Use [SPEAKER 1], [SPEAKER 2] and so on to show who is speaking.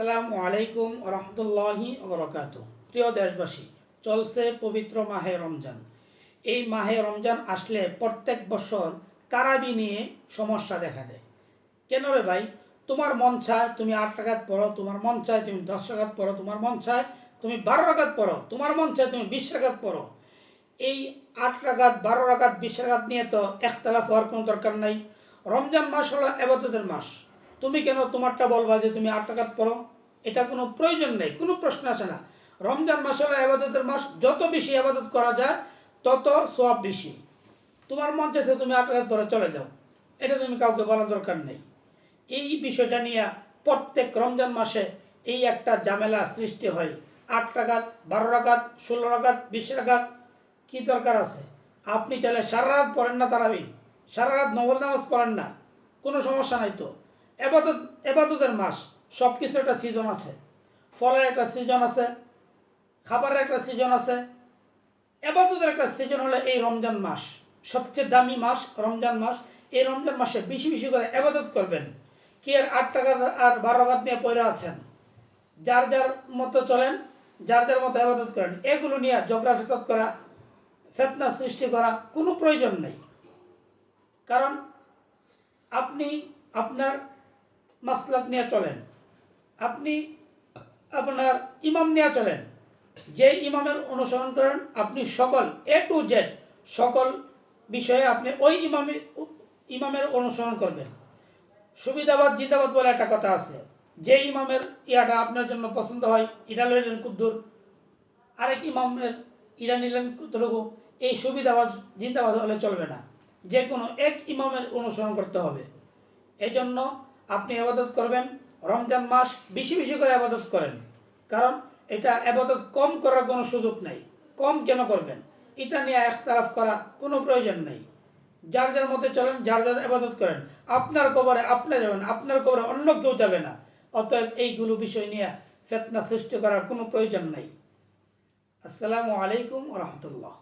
[SPEAKER 1] আসসালামু আলাইকুম রহমতুল্লাহি ওবরাকাত। প্রিয় দেশবাসী, চলছে পবিত্র মাহে রমজান। এই মাহে রমজান আসলে প্রত্যেক বছর তারাবি নিয়ে সমস্যা দেখা দেয়। কেন রে ভাই? তোমার মন চায় তুমি 8 রাকাত পড়ো, তোমার মন চায় তুমি 10 রাকাত পড়ো, তোমার মন চায় তুমি 12 রাকাত পড়ো, তোমার মন চায় তুমি 20 রাকাত পড়ো। এই 8 রাকাত, 12 রাকাত, 20 রাকাত নিয়ে তো একতলাফ হওয়ার কোনো দরকার নাই। রমজান মাস হলো ইবাদতের মাস। তুমি কেন তোমারটা বলবা যে তুমি 8 রাকাত পড়ো? এটা কোনো প্রয়োজন নেই, কোনো প্রশ্ন আসে না। রমজান মাস হলো ইবাদতের মাস, যত বেশি ইবাদত করা যায় তত সওয়াব বেশি। তোমার মন চাইছে তুমি 8 রাকাত পড়ে চলে যাও, এটা তুমি কাউকে বলার দরকার নেই। এই বিষয়টা নিয়ে প্রত্যেক রমজান মাসে এই একটা ঝামেলা সৃষ্টি হয়। 8 রাকাত, 12 রাকাত, 16 রাকাত, 20 রাকাত, কি দরকার আছে? আপনি চাইলে সারা রাত পড়েন না তারাবি, সারা রাত নফল নামাজ পড়েন না, কোনো সমস্যা নাই তো। এবাদতের মাস, সব কিছু একটা সিজন আছে। ফলের একটা সিজন আছে, খাবারের একটা সিজন আছে, এবাদতের একটা সিজন হলো এই রমজান মাস। সবচেয়ে দামি মাস রমজান মাস। এই রমজান মাসে বেশি বেশি করে এবাদত করবেন। কি আর 8 টাকা আর 12 রাকাত নিয়ে পড়ে আছেন? যার যার মতো চলেন, যার যার মতো এবাদত করেন। এগুলো নিয়ে ঝগড়া ফেসাদ করা, ফিতনা সৃষ্টি করা কোনো প্রয়োজন নেই। কারণ আপনি আপনার মাসলাক নিয়ে চলেন, আপনি আপনার ইমাম নিয়ে চলেন। যে ইমামের অনুসরণ করেন আপনি সকল A to Z সকল বিষয়ে আপনি ওই ইমামের অনুসরণ করবেন। সুবিধাবাদ জিন্দাবাদ বলে একটা কথা আছে। যে ইমামের ইয়াটা আপনার জন্য পছন্দ হয় এটা লইলেন কুদ্দুর, আরেক ইমামের ইরা নিলেন কতটুকু। এই সুবিধাবাদ জিন্দাবাদ হলে চলবে না, যে কোনো এক ইমামের অনুসরণ করতে হবে। এই জন্য আপনি ইবাদত করবেন, রমজান মাস বেশি বেশি করে ইবাদত করেন। কারণ এটা ইবাদত কম করার কোনো সুযোগ নেই। কম কেন করবেন? এটা নিয়ে একতরফ করা কোনো প্রয়োজন নেই। যার যার মতে চলেন, যার যার ইবাদত করেন। আপনার কবরে আপনি যাবেন, আপনার কবরে অন্য কেউ যাবে না। অতএব এইগুলো বিষয় নিয়ে ফিতনা সৃষ্টি করার কোনো প্রয়োজন নেই। আসসালামু আলাইকুম রহমতুল্লাহ।